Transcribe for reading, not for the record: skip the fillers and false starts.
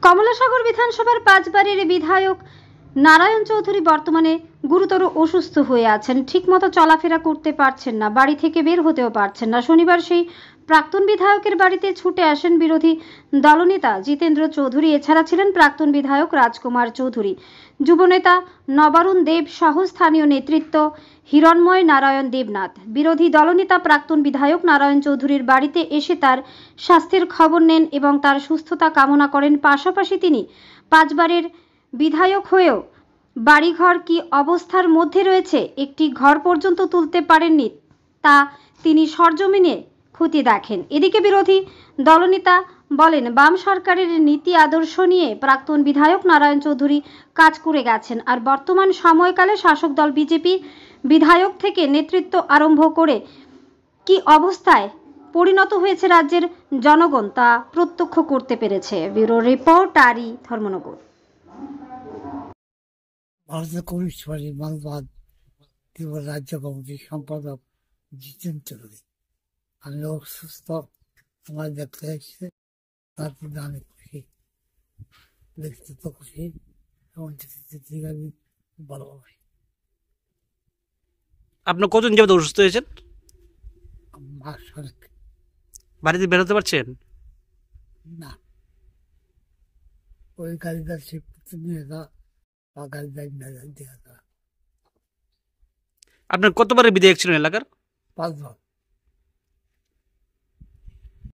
কমলাসাগর বিধানসভার 5 বারের বিধায়ক নারায়ণ চৌধুরী বর্তমানে গুরুতর অসুস্থ হয়ে আছেন। ঠিকমতো চলাফেরা করতে পারছেন না, বাড়ি থেকে বের হতেও পারছেন না। শনিবার সেই প্রাক্তন বিধায়কের বাড়িতে ছুটে আসেন বিরোধী দলনেতা জিতেন্দ্র চৌধুরী। এছাড়া ছিলেন প্রাক্তন বিধায়ক রাজকুমার চৌধুরী, যুবনেতা নবারুণ দেব সহ স্থানীয় নেতৃত্ব হিরণময় নারায়ণ দেবনাথ। বিরোধী দলনেতা প্রাক্তন বিধায়ক নারায়ণ চৌধুরীর বাড়িতে এসে তার স্বাস্থ্যের খবর নেন এবং তার সুস্থতা কামনা করেন। পাশাপাশি তিনি 5 বারের বিধায়ক হয়েও বাড়িঘর কি অবস্থার মধ্যে রয়েছে, একটি ঘর পর্যন্ত তুলতে পারেননি, তা তিনি সরজমিনে খতিয়ে দেখেন। এদিকে বিরোধী দলনেতা বলেন, বাম সরকারের নীতি আদর্শ নিয়ে প্রাক্তন বিধায়ক নারায়ণ চৌধুরী কাজ করে গেছেন, আর বর্তমান সময়কালে শাসক দল বিজেপি বিধায়ক থেকে নেতৃত্ব আরম্ভ করে কি অবস্থায় পরিণত হয়েছে রাজ্যের জনগণ তা প্রত্যক্ষ করতে পেরেছে। ব্যুরো রিপোর্ট, আরি, ধর্মনগর। ভারতীয় কমিউনিস্ট পার্টি মালবাদ ত্রিপুরা রাজ্য কমিটির সম্পাদক জিতেন চৌধুরী। আমি অসুস্থ, আমার দেখতে এসেছে, তার জন্য আমি খুশি, দেখতে তো খুশি এবং ঠিক আমি ভালো হবে। আপনার কতদিন যাবত অসুস্থ হয়েছেন? মাস অনেক। বাড়িতে বেরোতে পারছেন না, ওই গাড়িটা সে নিয়ে যা বা গাড়িটা দেখা। আপনার কতবারের বিধায়ক ছিলেন এলাকার? 5 বার।